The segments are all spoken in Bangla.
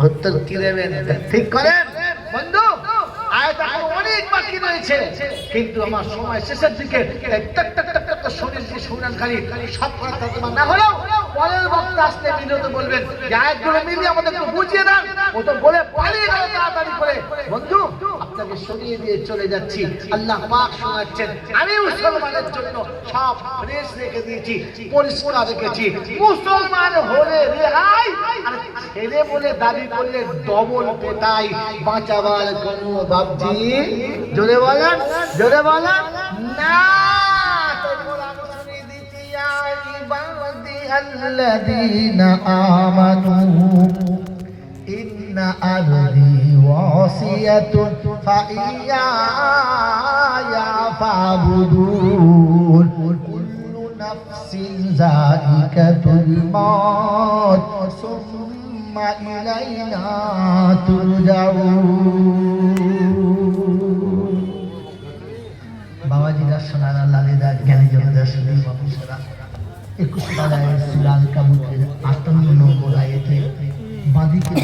উত্তর কি দেবেন? ঠিক করেন বন্ধু। আয়াত অনেক বাকি রয়েছে, কিন্তু আমার সময় শেষের দিকে শরীর দিয়ে শুনানকারী সব করা তোমার না হলেও পরের বক্তা আসলে মিলিয়ে বলবেন যে আয়াতগুলো মিলিয়ে আমাদের একটু বুঝিয়ে দেন। ও তো বলে পালিয়ে গেল তাড়াতাড়ি করে। বন্ধু আপনাকে সরিয়ে দিয়ে চলে যাচ্ছি। আল্লাহ পাক শোনাচ্ছেন, আমি মুসলমানের জন্য সব ফ্রেশ রেখে দিয়েছি, পরিষ্কার রেখেছি। মুসলমান হলে রেহাই, আর ছেলে বলে দাবি করলে ডবল পেটাই। বাঁচাবার কোনো বাবজি জোরে বলেন, জোরে বলেন না। الذين آمنوا إن أرضي واسعة فإياي فاعبدون كل نفس ذائقة الموت ثم إلينا ترجعون বাবাজিরা সোনারা লালিদা জ্ঞানী জনতা সুদী বাবুসরা 21 পারায় সূরা আল কাবুতের 58 নম্বর আয়াতে বাঁদিকে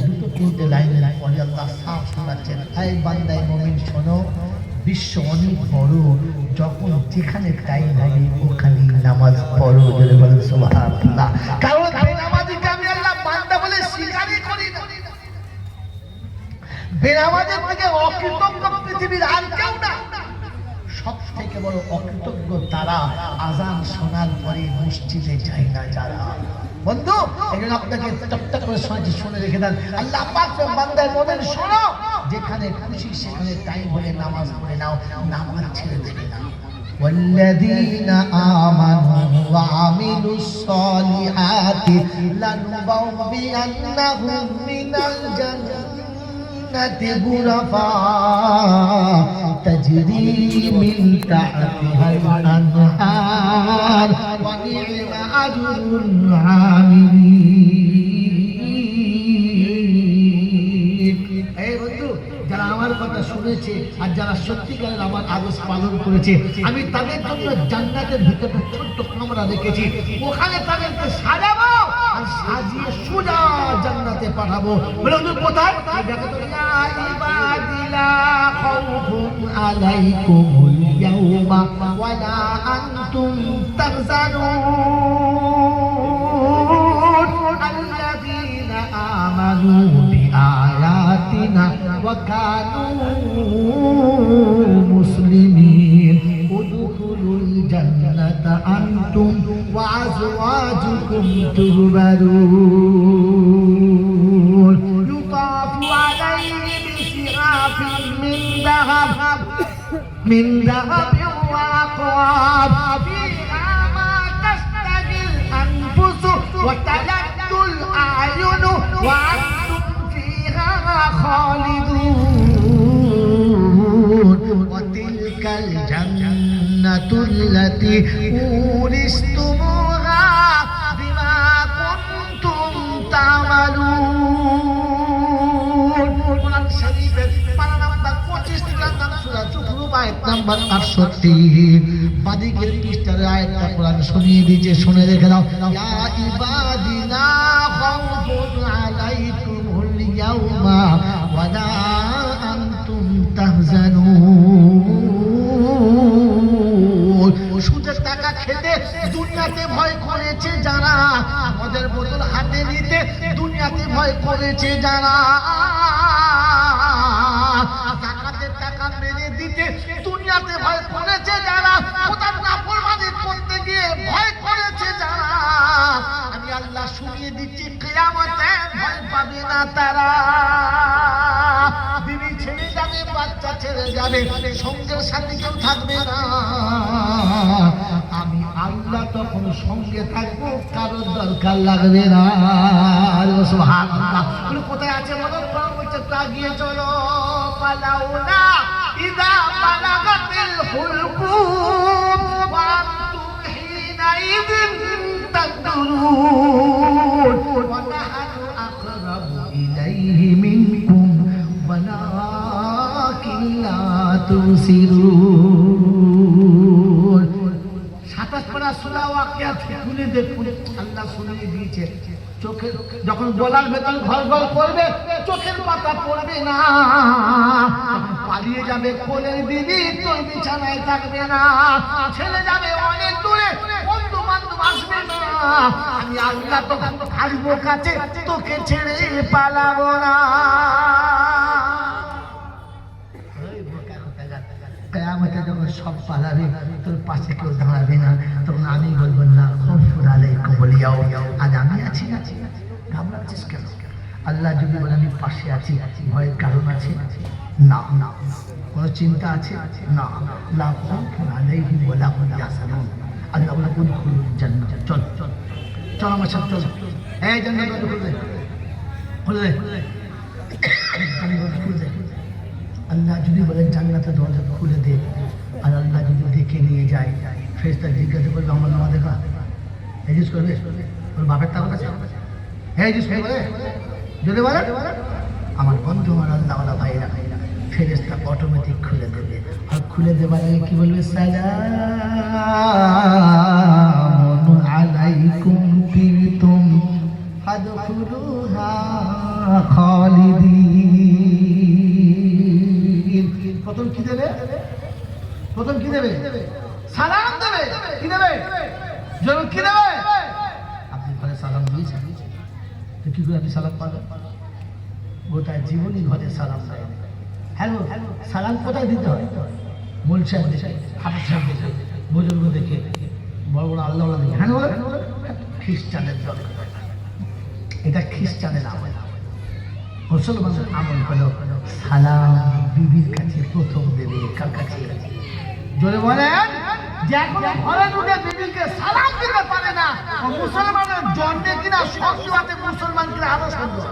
দুটো তিনটে লাইনের পরে আল্লাহ সাফ শোনাচ্ছেন, হে বান্দায়ে মুমিন শোনো, বিশ্ব অনেক বড়, যখন যেখানে টাইম হবে ওখানে নামাজ পড়ো। জোরে বলেন সুবহানাল্লাহ। কারণ বেনামাজিকে আমি আল্লাহ বান্দা বলে স্বীকারই করি না। বেনামাজের থেকে অকৃতজ্ঞ পৃথিবীর আর কেউ না। সব থেকে বড় অকৃতজ্ঞ তারা আজান শোনার পরে মসজিদে যায় না যারা। বন্ধু এজন্য আপনাকে টকটক করে শোনাচ্ছি, শুনে রেখে দেন। আল্লাহ পাক বান্দার মুমিন শোনো, যেখানে খুশি সেখানে টাইম হলে নামাজ পড়ে নাও, নামাজ ছেড়ে দেবে না। والذين آمنوا وعملوا الصالحات لنبوئنهم من الجنة غرفا تجري من تحتها الأنهار ونعم أجر العاملين। এই বন্ধু যারা আমার কথা শুনেছে আর যারা সত্যিকারের আমার আদেশ পালন করেছে, আমি তাদের জন্য জান্নাতের ভিতরে ছোট্ট কামরা রেখেছি, ওখানে তাদেরকে সাজাবো আর সাজিয়ে সোজা জান্নাতে পাঠাবো। বলে কোথায়? দেখো তো, ইয়া ইবাদিলা খাউফুন আলাইকুমুল ইয়াওমা ওয়া লা আনতুম তাহজানুন আল্লাযীনা আমানু বিআয়াতিনা ওয়া কানু মুসলিমিন উদখুলুল জান্নাতা আনতুম ওয়া আজওয়াজুকুম তুহবারুন ইউতাফু আলাইহিম বিশিরাফিন মিন যাহাবিন ওয়া আকওয়াব ফিহা মা তাশতাহিল আনফুসু ওয়া তালাদ্দুল আ'য়ুনু ওয়া خالدون وتلك الجنة التي أورثتموها بما كنتم تعملون। কোরআন শরীফের পারা নাম্বার 25 সূরা যুখরুফ আয়াত নাম্বার 68 বাদিকের পৃষ্ঠার আয়াতটা কোরআন শুনিয়ে দিয়েছে, শুনে রেখে দাও। ইয়া ইবাদিনা খাউফুন আলাইকুমুল ইয়াওমা ওয়া লা আনতুম তাহজানুন। সুদের টাকা খেতে দুনিয়াতে ভয় করেছে যারা, মদের বোতল হাতে নিতে দুনিয়াতে ভয় করেছে যারা, জাকাতের টাকা মেরে দিতে দুনিয়াতে ভয় করেছে যারা, খোদার নাফরমানি করতে গিয়ে ভয় করেছে যারা, আমি আল্লাহ শুনিয়ে দিচ্ছি কিয়ামতে ভয় পাবে না তারা। বিবি ছেড়ে যাবে, বাচ্চা ছেড়ে যাবে, সঙ্গের সাথে কেউ থাকবে না, আমি আল্লাহ তখন সঙ্গে থাকবো, কারোর দরকার লাগবে না। সুবহানাল্লাহ। কোথায় আছে মনে করছে, তাগিয়ে চলো। পালাউনা ইযা বালাগাতিল হুলকুম ওয়া আনতুম হিনাইযিন তানজুরুন ওয়া নাহনু আকরাবু ইলাইহি মিনকুম ওয়ালাকিন লা তুবসিরুন। 27 আপনারা সূরা ওয়াকিয়া খুলে দেখুন, আল্লাহ শুনিয়ে দিয়েছে চোখে যখন গলার ভেতর ঘর ঘর করবে চোখের পাতা পড়বে না, তখন পালিয়ে যাবে কোলের দিদি, তোর বিছানায় থাকবে না, ছেলে যাবে অনেক দূরে, বন্ধু বান্ধব আসবে না, আমি আল্লাহ তখন থাকবো কাছে, তোকে ছেড়ে পালাবো না। কিয়ামতে যখন সব পালাবে তোর পাশে কেউ দাঁড়াবে না, তখন আমি বলবো না খৌফুন আলাইকুম বলিয়াও, আজ আমি আছি না, ঘাবড়াচ্ছিস কেন? আল্লাহ যদি বলে আমি পাশে আছি, ভয়ের কারণ আছে? না না। কোনো চিন্তা আছে? না। লা খৌফুন আলাইহিম ওয়ালা হুম ইয়াহজানুন। আল্লাহ বলে উদখুলুল জান্নাহ, চল চল চল আমার সাথে চল, এই জান্নাত খুলে দে, খুলে দে, খুলে দে। আল্লাহ যদি বলেন জান্নাতের দরজা খুলে দে, আর আল্লাহ যদি দেখে নিয়ে যায়, ফেরেশতা জিজ্ঞাসা করবে আমার নামা দেখা, জিজ্ঞেস করবে ওর বাপের টাকা আছে, হ্যাঁ জিজ্ঞেস করবে, যদি বলে আমার বন্ধু আমার আল্লাহওয়ালা ভাইরা, ফেরেশতা অটোমেটিক খুলে দেবে। আর খুলে দেবার আগে কি বলবে? সালামুন আলাইকুম তিবতুম ফাদখুলুহা খালিদিন। প্রথম কি দেবে? প্রথম কি দেবে? সালাম দেবে। কি দেবে? জরুর কি দেবে? আপনি ঘরে সালাম দিয়েছেন, তো কি করে আপনি সালাম পাবেন? গোটা জীবনই ঘরে সালাম দেয়। হ্যালো, সালাম কোথায় দিতে হয়? মূল সাহেব দেখে, হাফিজ সাহেব দেখে, বুজুর্গ দেখে, বড় বড় আল্লাহ দেখে। হ্যাঁ বলে খ্রিস্টানের দল, এটা খ্রিস্টানের আমল। মুসলমানের আমল হলো সালাম বিবির কাছে প্রথম দেবে। কার কাছে? জোরে বলেন। যে কোনো ঘরে ঢুকে বিবিকে সালাম দিতে পারে না, মুসলমানের জন্মে কিনা সত্যি মুসলমান কিনা আরো সুন্দর।